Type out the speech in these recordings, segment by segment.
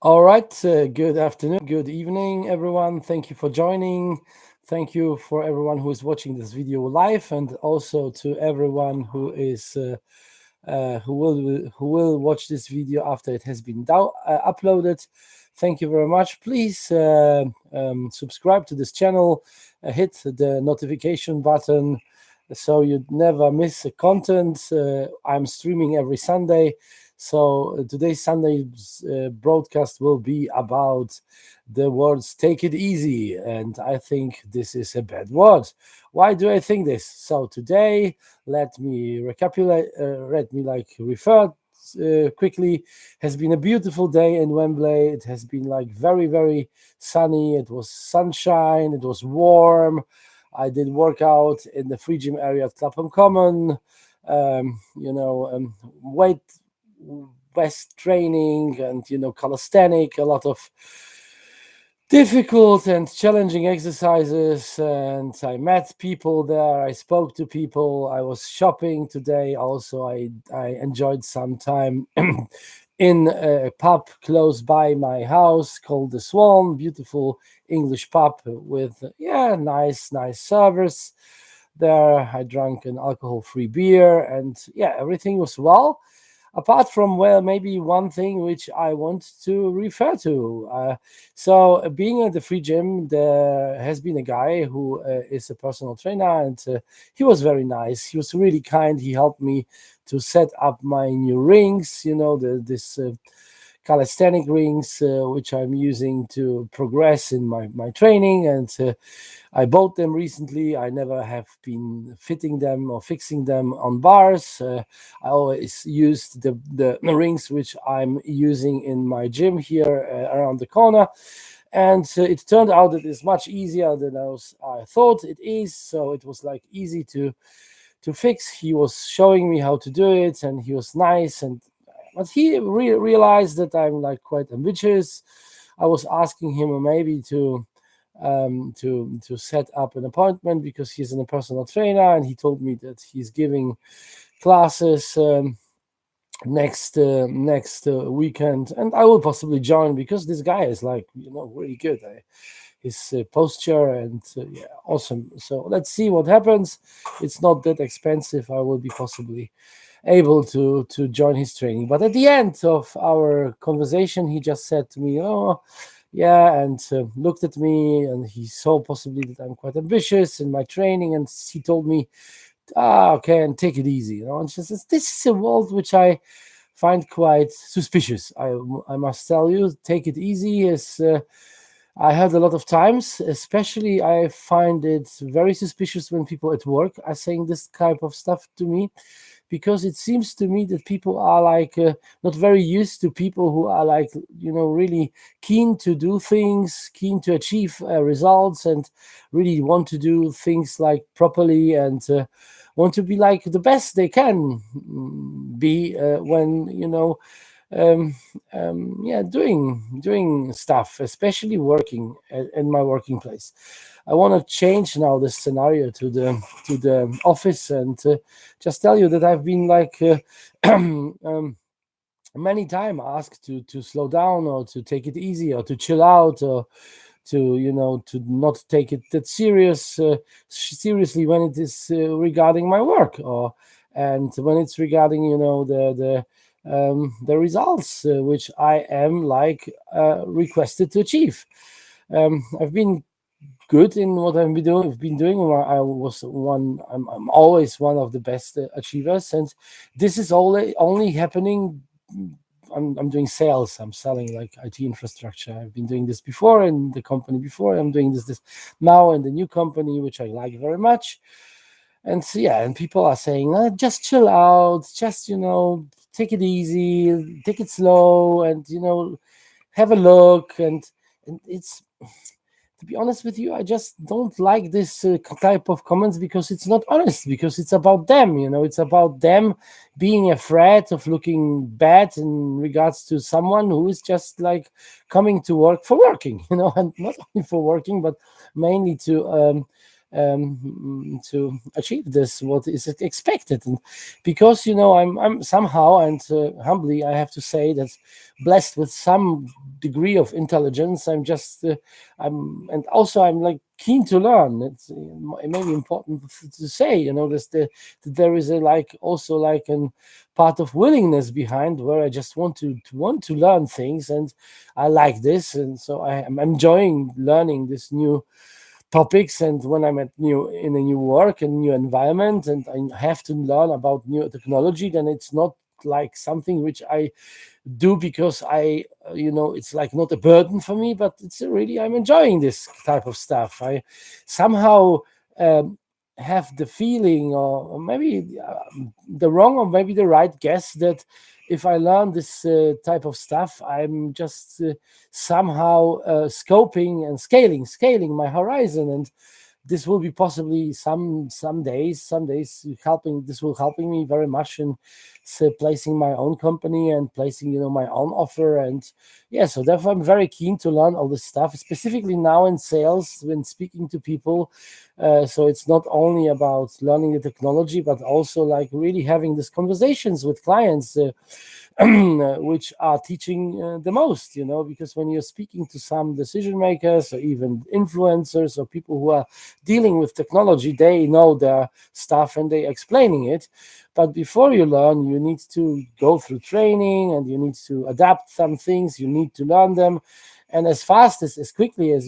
All right. Good afternoon, good evening, everyone. Thank you for joining. Thank you for everyone who is watching this video live, and also to everyone who will watch this video after it has been uploaded. Thank you very much. Please subscribe to this channel, hit the notification button so you never miss content. I'm streaming every Sunday. So today's Sunday's broadcast will be about the words "take it easy," and I think this is a bad word. Why do I think this? So today, let me recapitulate. Let me refer quickly. Has been a beautiful day in Wembley. It has been very very sunny. It was sunshine. It was warm. I did workout in the free gym area at Clapham Common. Weight West training and calisthenic, a lot of difficult and challenging exercises, and I met people there. I spoke to people. I was shopping today also. I enjoyed some time in a pub close by my house called the Swan. Beautiful English pub with nice servers there. I drank an alcohol-free beer, and everything was well, apart from, well, maybe one thing which I want to refer to. So being at the free gym, there has been a guy who is a personal trainer, and he was very nice. He was really kind. He helped me to set up my new rings, this calisthenic rings, which I'm using to progress in my training. And I bought them recently. I never have been fitting them or fixing them on bars. I always used the rings which I'm using in my gym here around the corner. And it turned out that it's much easier than I thought it is. So it was easy to fix. He was showing me how to do it, and he was nice. And but he realized that I'm quite ambitious. I was asking him maybe to set up an appointment because he's a personal trainer, and he told me that he's giving classes next weekend, and I will possibly join because this guy is really good. His posture and awesome. So let's see what happens. It's not that expensive. I will be possibly able to join his training. But at the end of our conversation, he just said to me, "Oh, yeah," and looked at me, and he saw possibly that I'm quite ambitious in my training, and he told me, okay, and take it easy." And she says, "This is a world which I find quite suspicious. I must tell you, take it easy is." I heard a lot of times, especially I find it very suspicious when people at work are saying this type of stuff to me, because it seems to me that people are not very used to people who are really keen to do things, keen to achieve results, and really want to do things properly, and want to be the best they can be when doing stuff, especially working in my working place. I want to change now the scenario to the office, and just tell you that I've been many times asked to slow down, or to take it easy, or to chill out, or to not take it that seriously when it is regarding my work, or and when it's regarding the results which I am requested to achieve. I've been good in what I've been doing. I'm always one of the best achievers, and this is only happening. I'm doing sales. I'm selling IT infrastructure. I've been doing this before in the company before. I'm doing this now in the new company, which I like very much. And so, and people are saying, just chill out, just take it easy, take it slow, and have a look. And it's, to be honest with you, I just don't like this type of comments, because it's not honest, because it's about them. It's about them being afraid of looking bad in regards to someone who is just coming to work for working, and not only for working, but mainly to to achieve this what is expected. And because I'm somehow, and humbly I have to say, that blessed with some degree of intelligence. And also I'm like keen to learn. It may be important to say, that there is a like also like an part of willingness behind, where I just want to learn things, and I like this, and so I am enjoying learning this new topics. And when I'm in a new work and new environment, and I have to learn about new technology, then it's not like something which I do because it's like not a burden for me, but it's really, I'm enjoying this type of stuff. I somehow um, have the feeling, or maybe the wrong or maybe the right guess, that if I learn this type of stuff, I'm just somehow scoping and scaling my horizon. And this will be possibly some days helping this will helping me very much in placing my own company and placing my own offer. And yeah, so therefore I'm very keen to learn all this stuff, specifically now in sales, when speaking to people. So it's not only about learning the technology, but also like really having these conversations with clients, which are teaching the most, because when you're speaking to some decision makers or even influencers or people who are dealing with technology, they know their stuff and they're explaining it. But before you learn, you need to go through training, and you need to adapt some things, you need to learn them. And as quickly as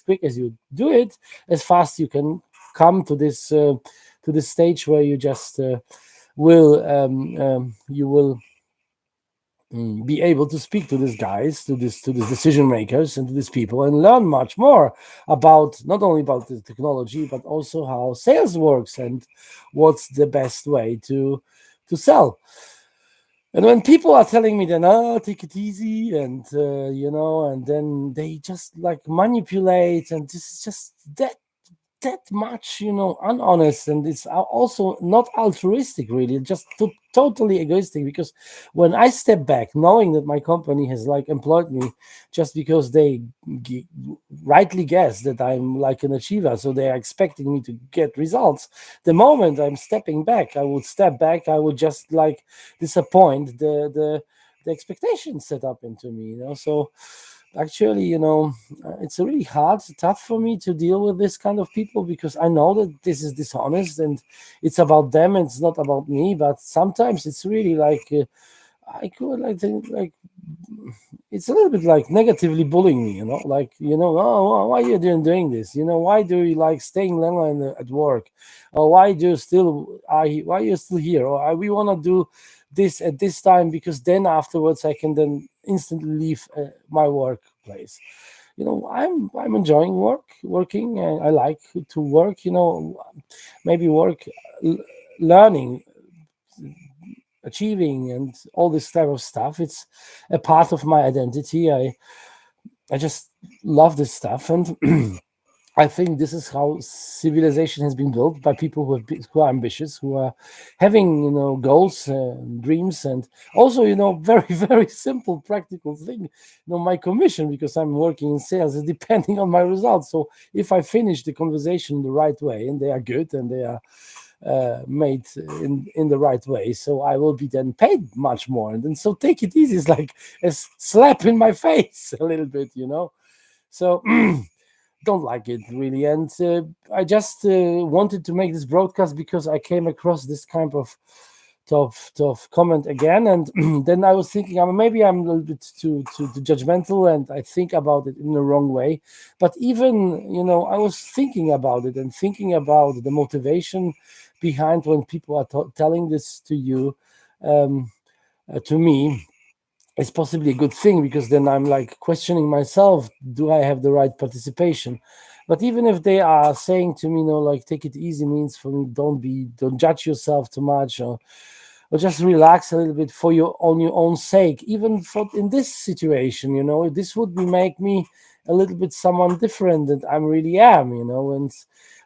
quick as you do it, as fast you can come to this stage where you just will you will be able to speak to these guys, to these decision makers, and to these people, and learn much more about, not only about the technology, but also how sales works and what's the best way to sell. And when people are telling me, then, oh, take it easy, and and then they just like manipulate, and this is just that much, unhonest, and it's also not altruistic, really, just totally egoistic. Because when I step back, knowing that my company has like employed me just because they g- rightly guess that I'm like an achiever, so they are expecting me to get results. The moment I'm stepping back, I would just like disappoint the expectations set up into me, so actually, it's really hard, tough for me to deal with this kind of people, because I know that this is dishonest, and it's about them, and it's not about me. But sometimes it's really like I could like think like it's a little bit like negatively bullying me, like, oh, why are you doing this? Why do you like staying longer at work? Or why are you still here? Or we want to do this at this time, because then afterwards I can then instantly leave my workplace. I'm enjoying working, and I like to work. Maybe work, l- learning, achieving, and all this type of stuff. It's a part of my identity. I just love this stuff, and I think this is how civilization has been built, by people who are ambitious, who are having goals, dreams, and also very very simple practical thing. My commission, because I'm working in sales, is depending on my results. So if I finish the conversation the right way, and they are good, and they are made in the right way, so I will be then paid much more. And then, so take it easy is like a slap in my face a little bit. So don't like it really. And I just wanted to make this broadcast because I came across this kind of comment again. And then I was thinking, maybe I'm a little bit too judgmental, and I think about it in the wrong way. But even I was thinking about it, and thinking about the motivation behind when people are telling this to you, um, to me, it's possibly a good thing, because then I'm like questioning myself, do I have the right participation? But even if they are saying to me, like, take it easy, means for me, don't judge yourself too much, or just relax a little bit for your own sake. Even for in this situation, this would make me a little bit someone different that I really am. And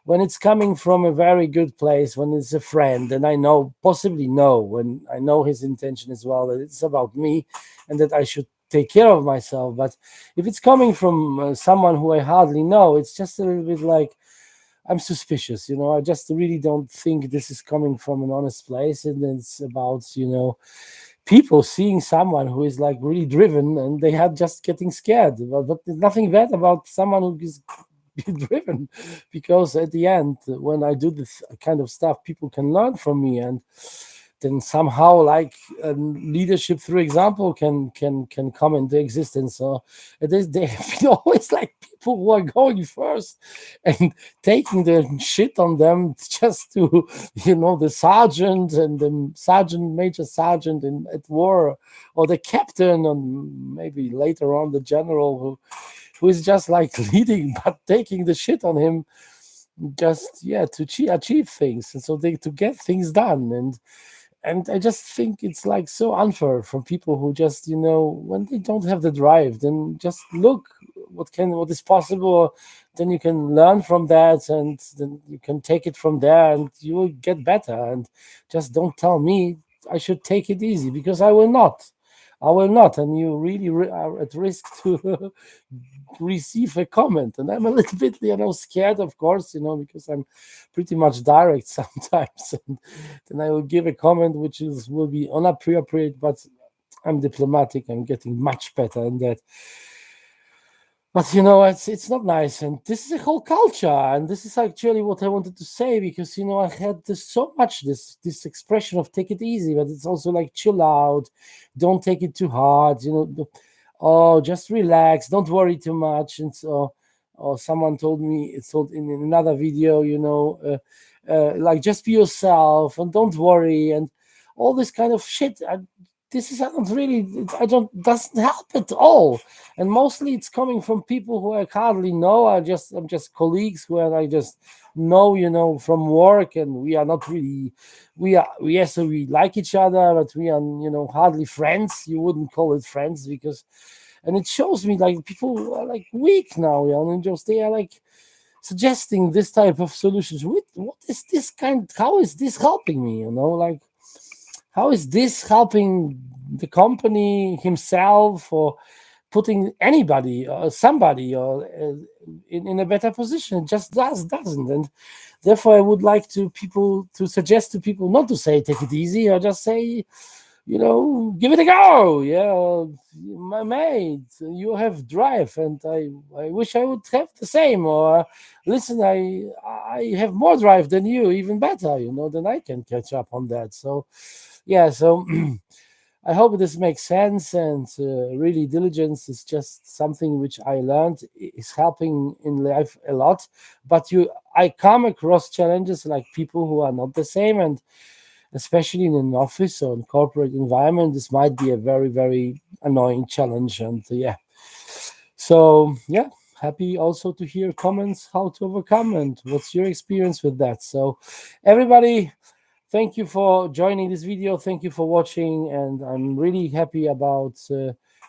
when it's coming from a very good place, when it's a friend, and I possibly know, when I know his intention as well, that it's about me, and that I should take care of myself. But if it's coming from someone who I hardly know, it's just a little bit like, I'm suspicious. I just really don't think this is coming from an honest place, and it's about people seeing someone who is like really driven, and they are just getting scared. But there's nothing bad about someone who is driven, because at the end, when I do this kind of stuff, people can learn from me, and then somehow, like, leadership through example can come into existence. So it is, they have been always like people who are going first and taking the shit on them, just to the sergeant and the sergeant, major sergeant at war, or the captain, and maybe later on the general, who is just like leading but taking the shit on him, just, yeah, to achieve things, and so they to get things done. And I just think it's like so unfair from people who just, when they don't have the drive, then just look what is possible. Then you can learn from that, and then you can take it from there, and you will get better. And just don't tell me I should take it easy, because I will not. I will not, and you really are at risk to receive a comment. And I'm a little bit, scared, of course, because I'm pretty much direct sometimes. And then I will give a comment which will be inappropriate, but I'm diplomatic. I'm getting much better in that. But it's not nice, and this is a whole culture, and this is actually what I wanted to say, because I had so much this expression of take it easy, but it's also like chill out, don't take it too hard, oh, just relax, don't worry too much. And so, or someone told me, it's told in another video, like, just be yourself and don't worry, and all this kind of shit. This is, I don't doesn't help at all, and mostly it's coming from people who I hardly know. I'm just colleagues who I just know, from work, and we are not really, yes, so we like each other, but we are, hardly friends. You wouldn't call it friends, because, and it shows me like people are like weak now, and just they are like suggesting this type of solutions. What is this kind? How is this helping me? Like, how is this helping the company, himself, or putting anybody or somebody, or in a better position? It just doesn't. And therefore, I would like to suggest to people not to say take it easy, or just say, give it a go. Yeah, my mate, you have drive, and I wish I would have the same. Or, listen, I have more drive than you, even better, then I can catch up on that. So, yeah, so I hope this makes sense. And really, diligence is just something which I learned is helping in life a lot. But I come across challenges like people who are not the same, and especially in an office or in corporate environment, this might be a very, very annoying challenge. And yeah, so yeah, happy also to hear comments how to overcome and what's your experience with that. So, everybody, thank you for joining this video. Thank you for watching, and I'm really happy about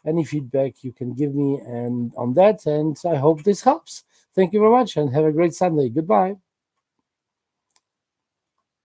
any feedback you can give me and on that. And I hope this helps. Thank you very much, and have a great Sunday. Goodbye.